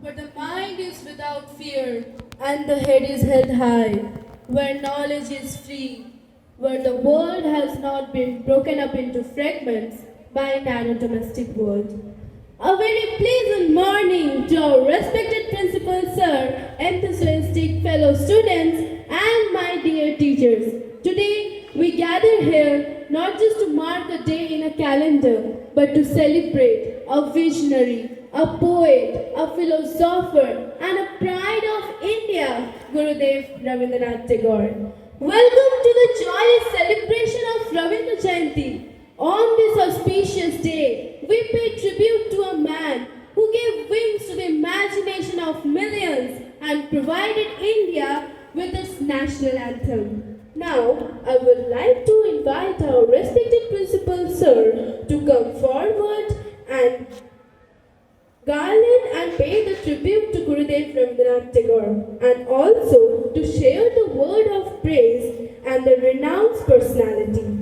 But the mind is without fear, and the head is held high, where knowledge is free, where the world has not been broken up into fragments by a narrow domestic world. A very pleasant morning to our respected principal sir, enthusiastic fellow students, and my dear teachers. Today we gather here not just to mark a day in a calendar, but to celebrate a visionary, a poet, a philosopher, and a pride of India, Gurudev Rabindranath Tagore. Welcome to the joyous celebration of Ravindra Jayanti. On this auspicious day, we pay tribute to a man who gave wings to the imagination of millions and provided India with its national anthem. Now, I would like to invite our respected principal sir to come forward and garland and pay the tribute to Gurudev Rabindranath Tagore, and also to share the word of praise and the renowned personality.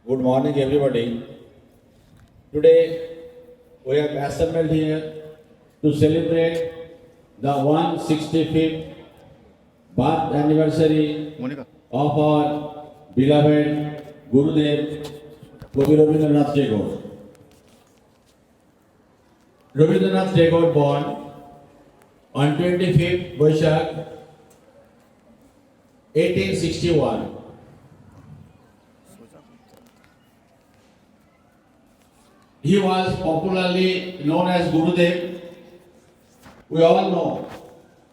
Good morning, everybody. Today, we have assembled here to celebrate the 165th birth anniversary of our beloved Gurudev Kavi Rabindranath Tagore. Rabindranath Tagore born on 25th Vaishak 1861. He was popularly known as Gurudev. We all know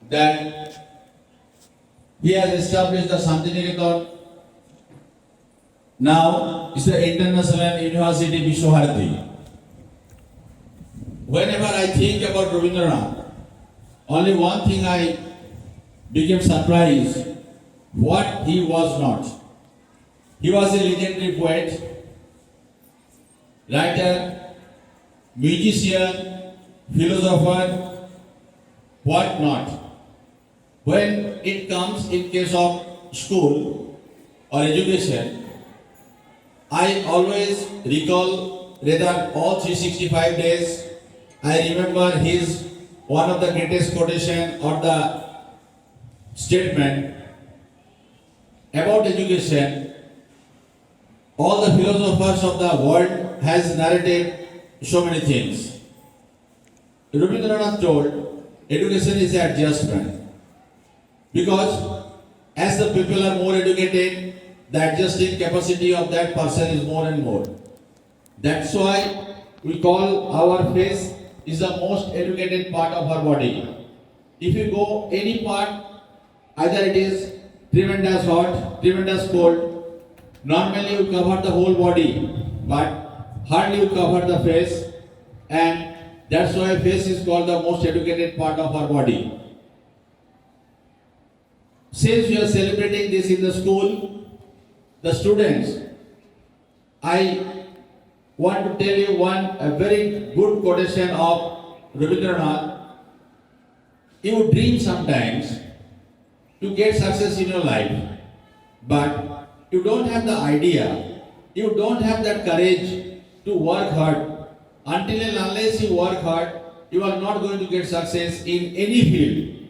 that he has established the Santiniketan. Now it's the International University Vishwabharati. Whenever I think about Rabindranath, only one thing I became surprised, what he was not. He was a legendary poet, writer, musician, philosopher, what not. When it comes in case of school or education, I always recall rather all 365 days. I remember his one of the greatest quotation or the statement about education. All the philosophers of the world has narrated so many things. Rabindranath told, education is an adjustment. Because as the people are more educated, the adjusting capacity of that person is more and more. That's why we call our face is the most educated part of our body. If you go any part, either it is tremendous hot, tremendous cold, normally you cover the whole body, but hardly you cover the face, and that's why face is called the most educated part of our body. Since we are celebrating this in the school, the students, I want to tell you a very good quotation of Rabindranath. You dream sometimes to get success in your life, but you don't have the idea, you don't have that courage to work hard. Until and unless you work hard, you are not going to get success in any field.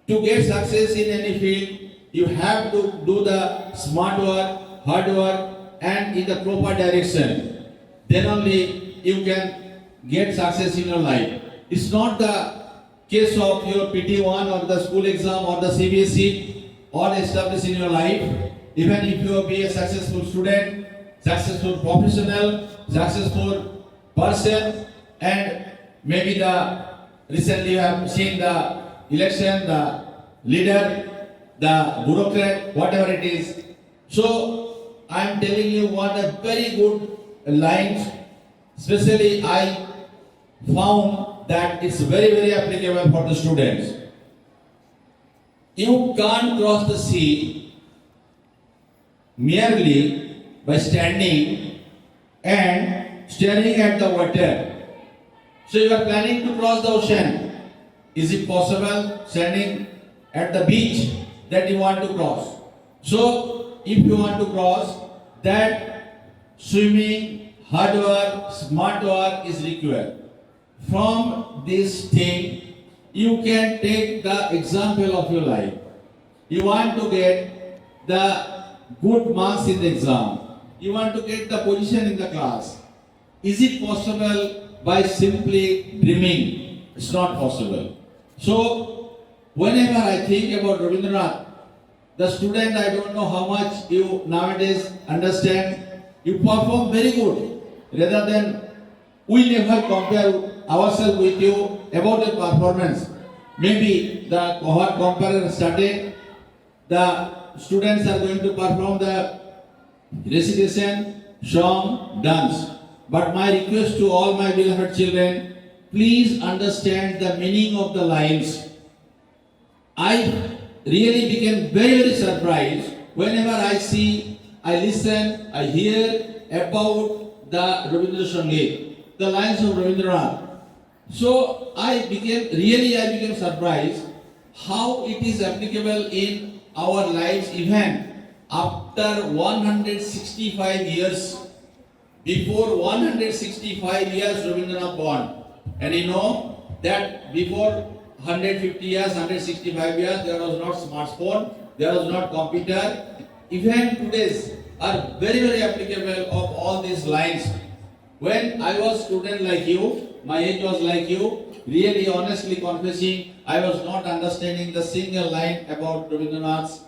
To get success in any field, you have to do the smart work, hard work, and in the proper direction. Then only you can get success in your life. It's not the case of your PT1 or the school exam or the CBSE all established in your life. Even if you be a successful student, successful professional, successful person, and maybe recently you have seen the election, the leader the bureaucrat, whatever it is. So I am telling you what a very good lines. Especially I found that it's very applicable for the students. You can't cross the sea merely by standing and staring at the water. So you are planning to cross the ocean. Is it possible standing at the beach that you want to cross? So if you want to cross, that swimming, hard work, smart work is required. From this thing, you can take the example of your life. You want to get the good marks in the exam. You want to get the position in the class. Is it possible by simply dreaming? It's not possible. So, whenever I think about Rabindranath, the student, I don't know how much you nowadays understand, you perform very good. Rather than we never compare ourselves with you about your performance. Maybe the cohort comparison started, the students are going to perform the recitation, song, dance. But my request to all my beloved children, please understand the meaning of the lines. I really became very surprised whenever I see, I listen, I hear about the Rabindra Sangeet, the lines of Rabindranath. So I became surprised how it is applicable in our lives even after 165 years. Before 165 years Rabindranath born. And you know that before 150 years, 165 years, there was not smartphone, there was not computer. Even today's are very applicable of all these lines. When I was student like you, my age was like you, really honestly confessing, I was not understanding the single line about Rabindranath's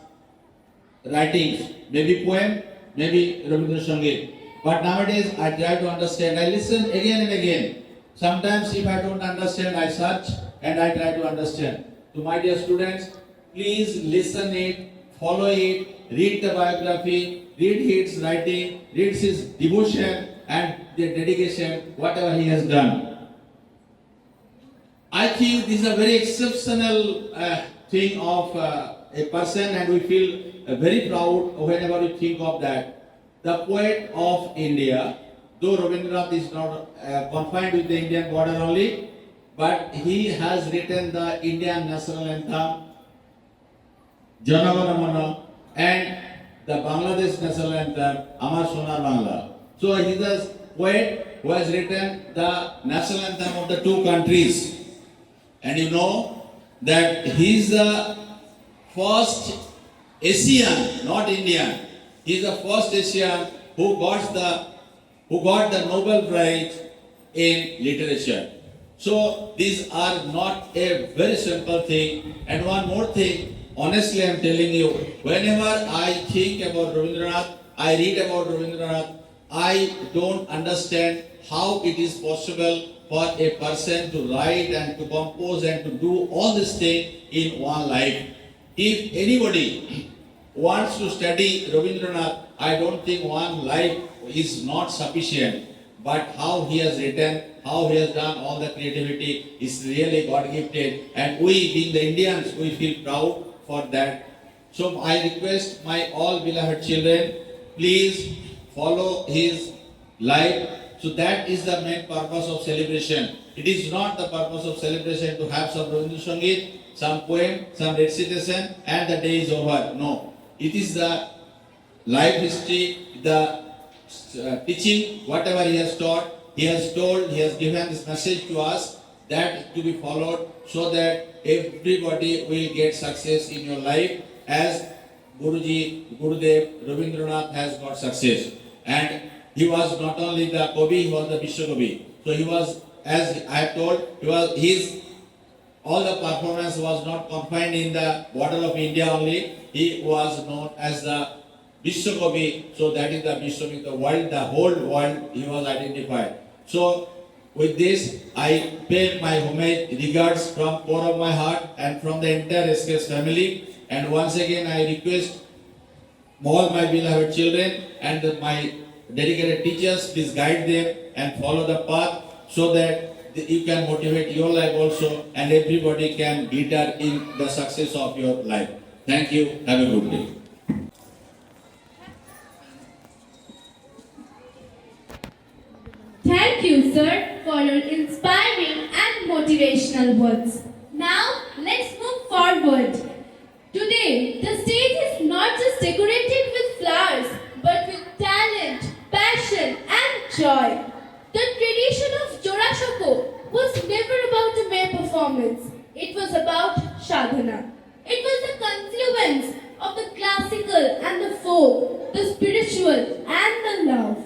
writings. Maybe poem, maybe Rabindra Sangeet. But nowadays I try to understand. I listen again and again. Sometimes if I don't understand, I search and I try to understand. To my dear students, please listen it, follow it, read the biography, read his writing, read his devotion and the dedication, whatever he has done. I think this is a very exceptional thing of a person, and we feel very proud whenever we think of that. The poet of India, though Rabindranath is not confined with the Indian border only, but he has written the Indian national anthem, Jana Gana Mana, and the Bangladesh national anthem, Amar Sonar Bangla. So he is a poet who has written the national anthem of the two countries. And you know that he is the first Asian, not Indian. He is the first Asian who got the Nobel Prize in literature. So these are not a very simple thing. And one more thing, honestly I am telling you, whenever I think about Rabindranath, I read about Rabindranath, I don't understand how it is possible for a person to write and to compose and to do all this thing in one life. If anybody wants to study Rabindranath, I don't think one life is not sufficient. But how he has written, how he has done all the creativity is really God gifted. And we, being the Indians, we feel proud for that. So I request my all beloved children, please follow his life. So that is the main purpose of celebration. It is not the purpose of celebration to have some Rabindra Sangeet, some poem, some recitation, and the day is over. No. It is the life history, the teaching, whatever he has taught, he has told, he has given this message to us that to be followed so that everybody will get success in your life as Guruji, Gurudev, Rabindranath has got success. And he was not only the Kavi, he was the Vishwakavi. So he was, as I have told, all the performance was not confined in the border of India only. He was known as the Vishwakavi. So that is the Vishwakavi, the world, the whole world he was identified. So with this, I pay my homage, regards from core of my heart and from the entire SKS family. And once again, I request all my beloved children and my dedicated teachers, please guide them and follow the path so that you can motivate your life also and everybody can glitter in the success of your life. Thank you. Have a good day. Thank you, sir, for your inspiring and motivational words. Now, let's move forward. Today, the stage is not just decorated with flowers, but with talent, passion, and joy. The tradition of Jorashoko was never about a mere performance. It was about sadhana. It was the confluence of the classical and the folk, the spiritual and the love.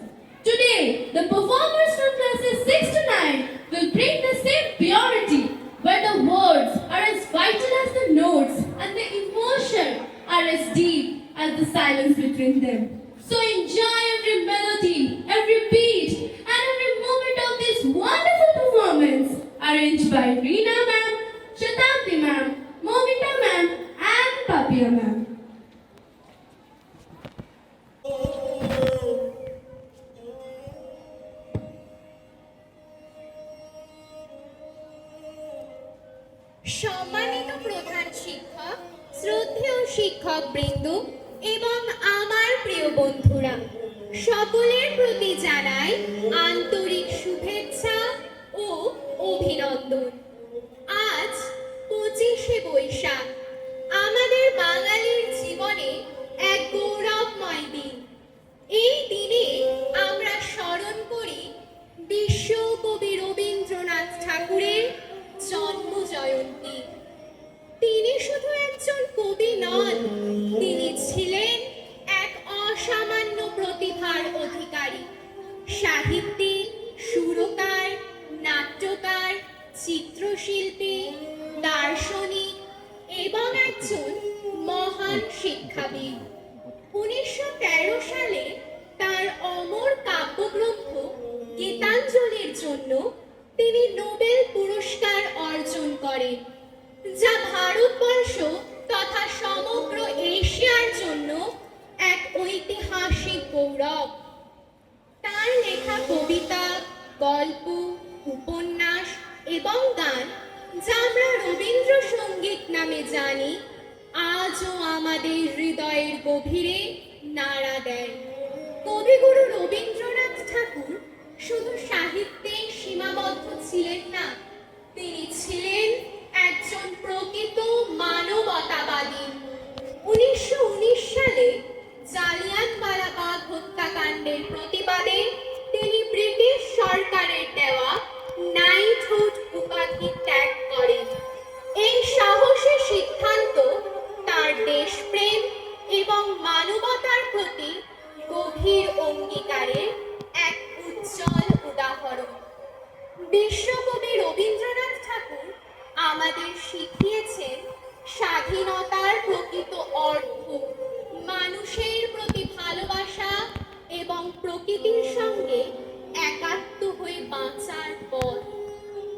Today, the performers from classes 6 to 9 will bring the same purity, where the words are as vital as the notes and the emotion are as deep as the silence between them. So enjoy every melody, every beat, and every moment of this wonderful performance arranged by Reena ma'am, Shatabdi ma'am, Momita ma'am, and Papia ma'am. সম্মানিত প্রধান শিক্ষক, শ্রদ্ধেয় শিক্ষকবৃন্দ এবং আমার প্রিয় বন্ধুরা, সকলের প্রতি জানাই আন্তরিক শুভেচ্ছা ও অভিনন্দন। আজ 25শে বৈশাখ আমাদের বাঙালির জীবনে এক গৌরবময় দিন। এই দিনে আমরা স্মরণ করি বিশ্বকবি রবীন্দ্রনাথ ঠাকুরের জন্ম জয়ন্তী। তিনি শুধু একজন কবি নন, তিনি ছিলেন এক অসামান্য প্রতিভার অধিকারী। সাহিত্যিক, সুরকার, নাট্যকার, চিত্রশিল্পী, দার্শনিক এবং একজন মহান শিক্ষাবিদ। 1913 সালে তার অমর কাব্যগ্রন্থ গীতাঞ্জলির জন্য তিনি নোবেল পুরস্কার অর্জন করেন, যা ভারতবর্ষ তথা সমগ্র এশিয়ার জন্য এক ঐতিহাসিক গৌরব। তার লেখা কবিতা, গল্প, উপন্যাস এবং গান, যা আমরা রবীন্দ্রসঙ্গীত নামে জানি, আজও আমাদের হৃদয়ের গভীরে নাড়া দেয়। কবিগুরু রবীন্দ্রনাথ ঠাকুর শুধু সাহিত্যে সীমাবদ্ধ ছিলেন না, তিনি ছিলেন একজন প্রকৃত মানবতাবাদী। 1919 সালে জালিয়ানওয়ালাবাগ হত্যাকাণ্ডের প্রতিবাদে তিনি ব্রিটিশ সরকারের দেওয়া নাইটহুড উপাধি ত্যাগ করেন। এই সাহসী সিদ্ধান্ত তার দেশপ্রেম এবং মানবতার প্রতি গভীর অঙ্গীকারের এক উজ্জ্বল উদাহরণ। বিশ্বকবি রবীন্দ্রনাথ ঠাকুর আমাদের শিখিয়েছেন স্বাধীনতার প্রকৃত অর্থ, মানুষের প্রতি ভালোবাসা এবং প্রকৃতির সঙ্গে একাত্ম হয়ে বাঁচার পথ।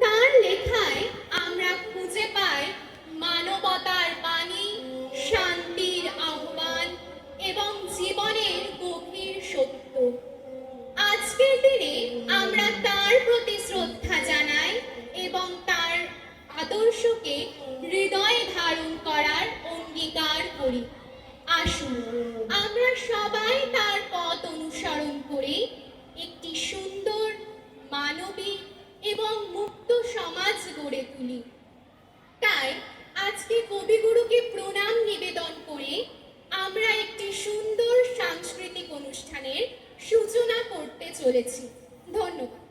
তার লেখায় আমরা খুঁজে পাই মানবতার বাণী, শান্তির আহ্বান এবং জীবনের গভীর সত্য। আজকের দিনে আমরা তার প্রতি শ্রদ্ধা জানাই এবং তার আদর্শকে হৃদয়ে ধারণ করার অঙ্গীকার করি। আসুন আমরা সবাই তার পথ অনুসরণ করে একটি সুন্দর, মানবিক এবং মুক্ত সমাজ গড়ে তুলি। তাই আজকে কবিগুরুকে প্রণাম নিবেদন করে আমরা একটি সুন্দর সাংস্কৃতিক অনুষ্ঠানের সূচনা করতে চলেছি। ধন্যবাদ।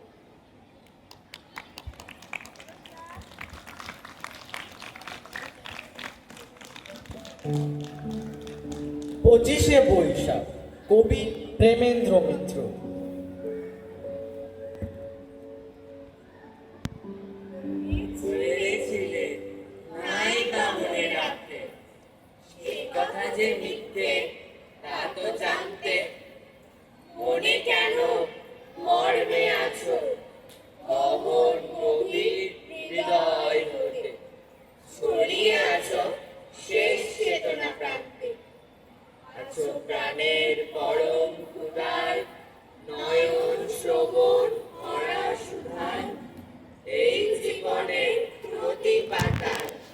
25শে বৈশাখ, কবি প্রেমেন্দ্র মিত্র। ছিলে নায়িকা মনে রাখতে, সেই কথা যে মিথ্যে তা তো জানতে। মনে কেন মর্মে আছো অমর গভীর হৃদয় হতে, ছড়িয়ে আছো শেষ চেতনা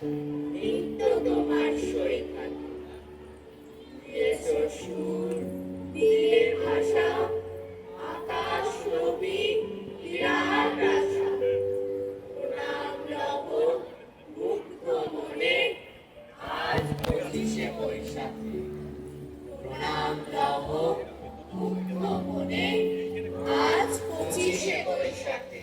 নিত্য তোমার সৈকতে দিয়েছ সুর, দিলের ভাষা, আকাশ রবি বিরাট আশা। প্রণাম লব মুগ্ধ মনে আজ 25শে বৈশাখে। প্রণাম লব মুগ্ধ মনে আজ 25শে বৈশাখে।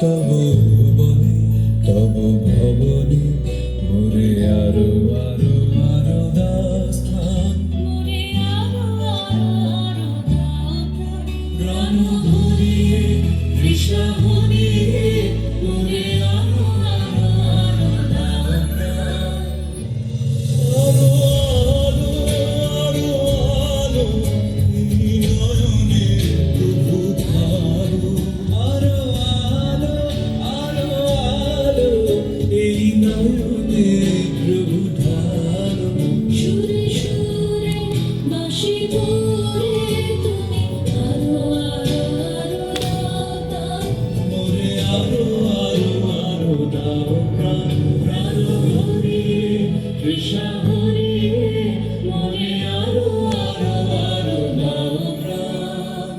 তব বনে তব ভবনে মোরে আরো আরো আরো দাস্তান মোরে আরো আরো আরো দাস্তান প্রাণ ভরিয়ে তৃষা ভরিয়ে মোরে আরো আরো আরো দাস্তান আরো আরো আরো আরো এই নয়নে প্রভু ধারো আরো আরো আরো আরো এই নয়নে প্রভু ধারো সুরে সুরে বাঁশি ধরে তুমি আরো আরো আরো দাও মোরে আরো আরো আরো দাও প্রাণ প্রাণ ভরিয়ে তৃষা ভরিয়ে মোরে আরো আরো আরো দাও প্রাণ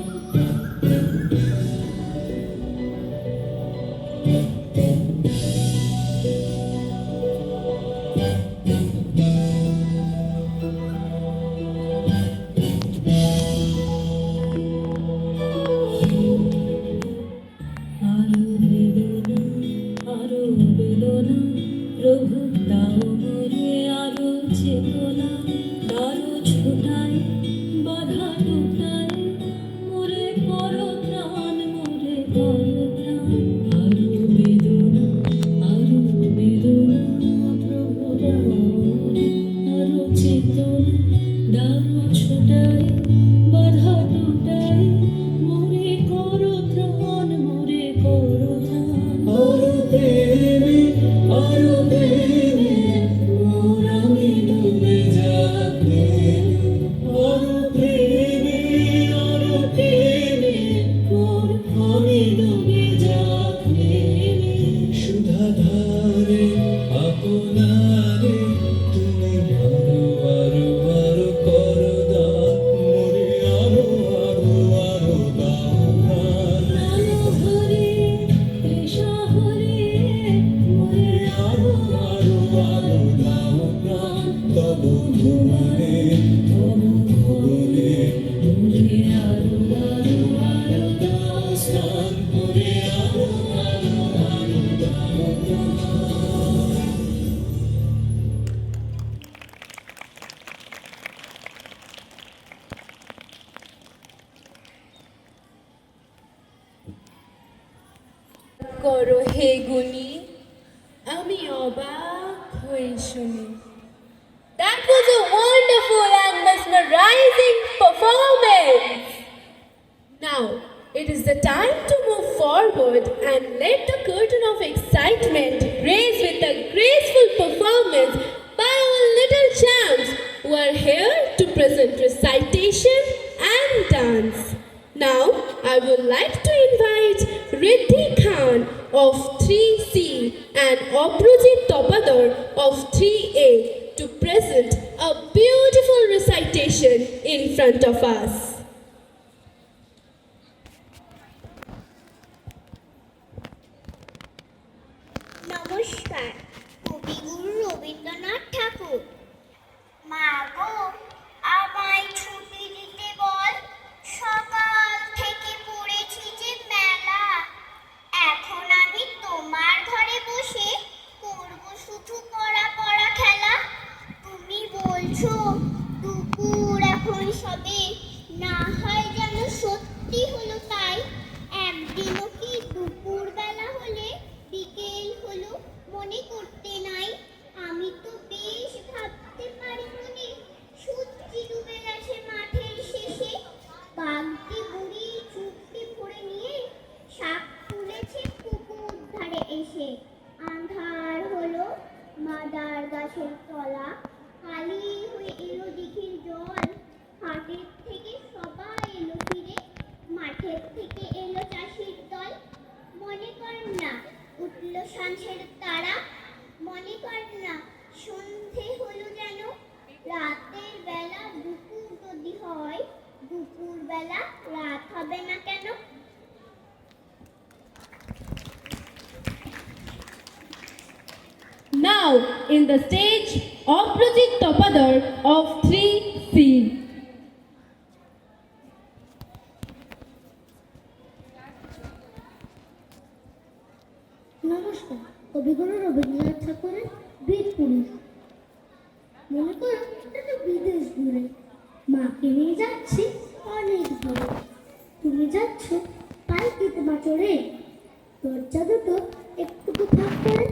আরো বেদনা আরো বেদনা প্রভু দাও মোরে আরো চেতনা আরো ছোটাই বাধা টুটাই মোরে করো প্রাণ মোরে করো প্রাণ আরো বেদনা প্রভু দাও মোরে আরো চেতনা দাও ছোটাই বাধা টুটাই মোরে করো প্রাণ মোরে করো প্রাণ আরো প্রেমে মোর আমি ডুবে যাবে আরো প্রেমে মোর আমি ডুবে যাবে সুধা ধারে আপনারে তুমি আরো আরো আরো করো দান মোরে আরো আরো আরো দাও প্রাণ হরে তৃষা হরে মোরে আরো আরো আরো দাও প্রাণ তব ভুবনে তব ভুবনে মোরে আরো আরো আরো দাও স্থান মোরে আরো আরো আরো দাও প্রাণ করো হে গুণী, আমি অবাক হয়ে শুনি। That was a wonderful and mesmerizing performance. Now, it is the time to move forward and let the curtain of excitement raise with a graceful performance by our little champs who are here to present recitation and dance. Now, I would like to invite Riddhi Khan of 3C and Aprojit Topadar of 3A to present a beautiful recitation in front of us. নমস্কার, কবিগুরু রবীন্দ্রনাথ ঠাকুর। মা গো, আমায় ছুটি দিতে বল, সকাল থেকে পড়েছি যে মেলা। এখন আমি তোমার ঘরে বসে করব শুধু পড়া পড়া খেলা। তুমি বলছো দুপুর এখন সবে, না হয় যেন সত্যি হলো তাই। একদিনও কি দুপুর বেলা হলে বিকেল হলো মনে করতে নাই। আমি তো বেশ ভাবতে পারি মনে, সূর্যি ডুবে গেছে মাঠের শেষে। বাগদি বুড়ি চুপটি ভরে নিয়ে শাক তুলেছে পুকুর ধারে এসে। আন্ধার হলো মাদার গাছের তলা, কালি হয়ে এলো দিঘির জল। হাটের থেকে সবাই এলো ফিরে, মাঠের থেকে এলো চাষির দল। মনে কর না উঠল সঞ্ঝের তারা, মনে কর না সন্ধে হলো যেন। রাতের বেলা দুপুর যদি হয়, দুপুর বেলা রাত হবে না কেন? Now, in the stage, Aprojit Topadar of 3C. নমস্কার। কবিগুরু রবীন্দ্রনাথ ঠাকুরের বীর পুরুষ। মনে করো একটা বিদেশ ঘুরে মাকে নিয়ে যাচ্ছি অনেক দূরে। তুমি যাচ্ছ পালকিতে চড়ে, দরজা দুটো একটুকু ফাঁক করে।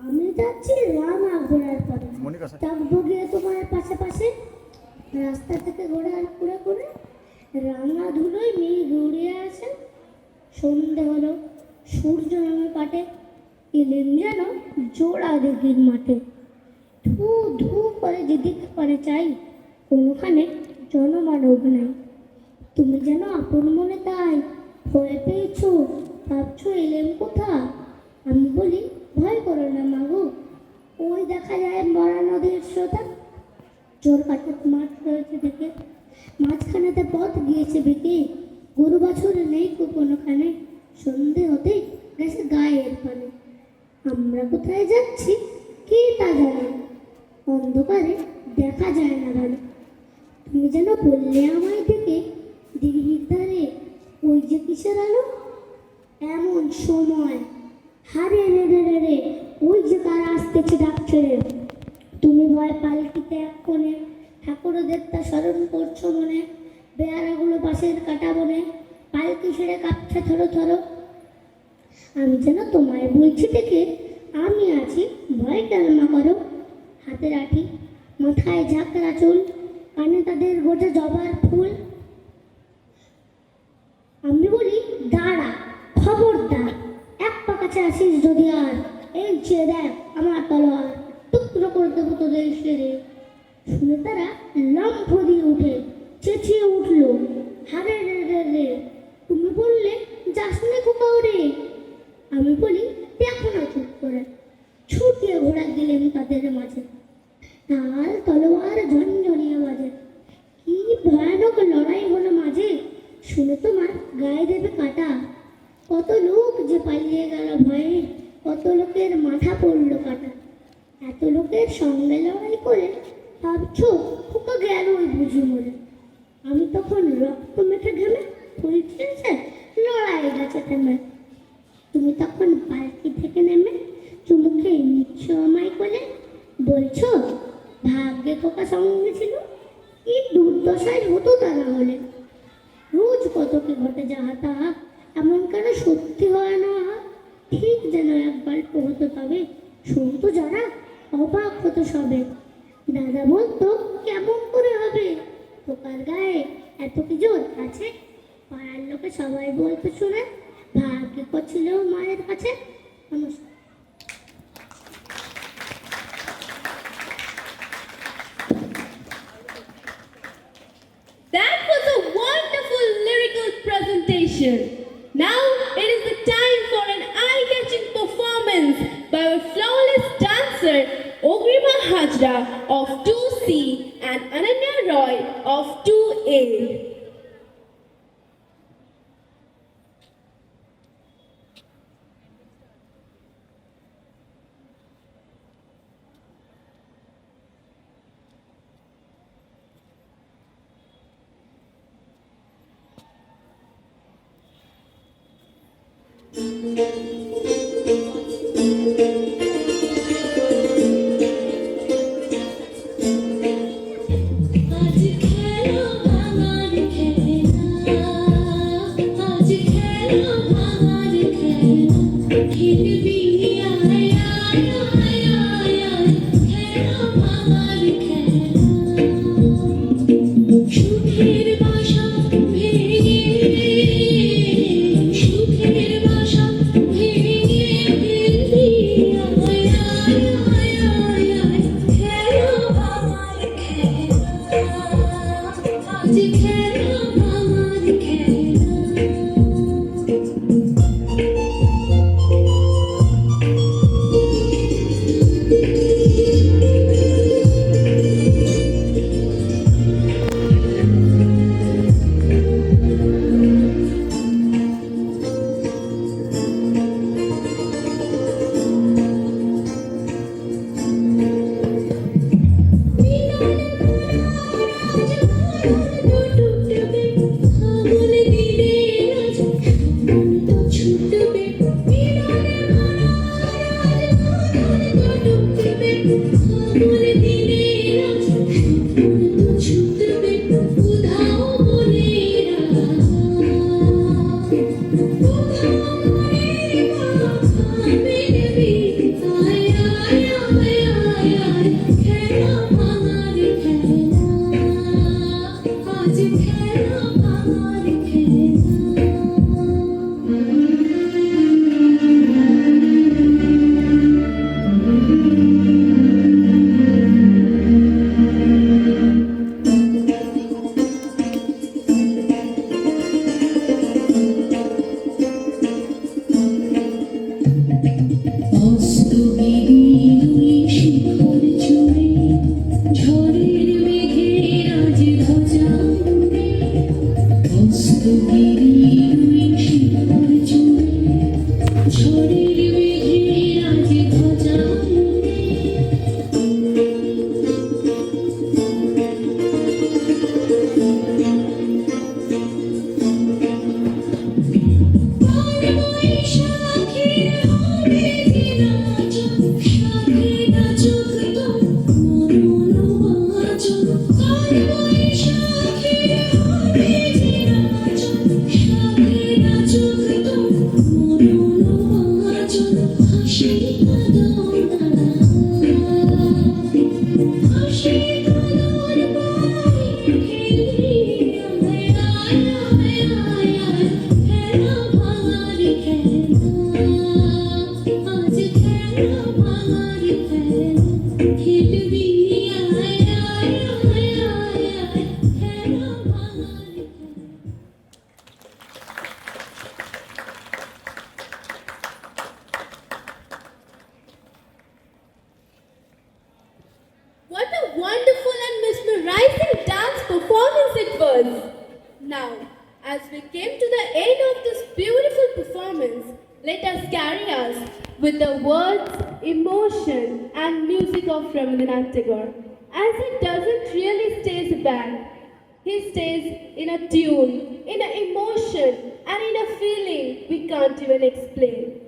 আমি যাচ্ছি রামা ঘোড়ার পরে, চাপবো গিয়ে তোমার পাশে পাশে। রাস্তা থেকে ঘোড়ার ঘুরে ঘুরে রাঙা ধুলোয় মেয়ে ঘুরিয়ে আসে। সন্ধে হলো, সূর্য নামে পাটে, এলেন যেন জোড়া দিঘির মাঠে। ধু ধু করে যেদিকে পারে চাই, কোনোখানে জনমানব নাই। তুমি যেন আপন মনে তাই ভয় পেয়েছো, ভাবছো এলেম কোথা। আমি বলি ভয় করো না মাগো, ওই দেখা যায় মরা নদীর স্রোতা। চোর কাটার মাঠ রয়েছে দেখে, মাঝখানেতে পথ গিয়েছে বেঁকে। গরু বাছুর নেই কোনোখানে, সন্ধে হতে গেছে গায়ের পানে। আমরা কোথায় যাচ্ছি কে তা জানে, অন্ধকারে দেখা যায় না ভালো। তুমি যেন বললে আমায় দেখে দিঘির ধারে ওই যে কিসের আলো। এমন সময় হারে রে রে রে রে, ওই যে কারা আসতেছে ডাক ছেড়ে। তুমি ভয় পালকিতে এক কোণে, ঠাকুরদের তা স্মরণ করছো মনে। বেয়ারাগুলো বাঁশের কাটা বনে, পালকি ছেড়ে কাঁপছে থরো থরো। আমি যেন তোমায় বলছি দেখে, আমি আছি ভয় কেন না করো। হাতে লাঠি, মাথায় ঝাঁকড়া চুল, কানে তাদের গোটা জবার ফুল। আমি বলি দাঁড়া, খবরদার, এক পা কাছে আসিস যদি আর। এই চেয়ে দেখ আমার তলোয়ার, টুকরো করে দেবো তোদের সেরে। শুনে তারা লম্ফ দিয়ে উঠে চেঁচিয়ে উঠলো, হারে রে রে রে। তুমি বললে যাস না কোথাও রে। আমি বলি দেখো না চুপ করে, ছুটিয়ে ঘোড়া গেলেন তাদের মাঝে। তাল তলোয়ার ঝনঝনিয়ে বাজে, কি ভয়ানক লড়াই হলো মাঝে। শুনে তোমার গায়ে দেবে কাটা, কত লোক যে পালিয়ে গেল ভয়ে, কত লোকের মাথা পড়লো কাটা। এত লোকের সঙ্গে লড়াই করে ভাবছো খোকা গেল ওই বুঝি মরে। আমি তখন রক্ত মেখে ঘেমে ফুলছে লড়াই গেছে থেমে। তুমি তখন পালকি থেকে নেমে চুমুকে নিচ্ছ আমায় কোলে, বলছো ভাগ্যে খোকা সঙ্গে ছিল, কি দুর্দশায় হতো তারা হলে। রোজ কত কি ঘটে যাহা তাহা, এমন কেন সত্যি হয় না। ঠিক যেন এক গল্প হতো, তবে শুনতো যারা অবাক হতো সবে। দাদা বলতো কেমন করে হবে, খোকার গায়ে এত কি জোর আছে। পাড়ার লোকে সবাই বলতো শুনে, ভাগ্যে করছিল মায়ের কাছে। নমস্কার। That was a wonderful lyrical presentation. Now it is the time for an eye-catching performance by a flawless dancer, Ogrima Hajra of 2C and Ananya Roy of 2A. আজ খেলো ভাঙার খেলা, আজ খেলো ভাঙার খেলা, খেলবি আয় আয় আয় আয় আয়, খেলো ভাঙার খেলা। সুখের বাসা ভেঙে, সুখের বাসা ভেঙে ফেলবি আয় আয় আয় আয় আয়, খেলো ভাঙার খেলা, আজ খেলো ভাঙার খেলা। words. Now, as we came to the end of this beautiful performance, let us carry us with the words, emotion, and music of Rabindranath Tagore. As he doesn't really stays back, he stays in a tune, in an emotion, and in a feeling we can't even explain.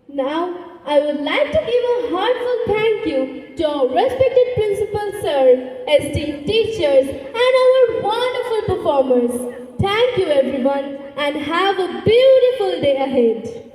Now, I would like to give a heartfelt thank you to our respected principal sir, esteemed teachers, and our wonderful performers. Thank you everyone and have a beautiful day ahead.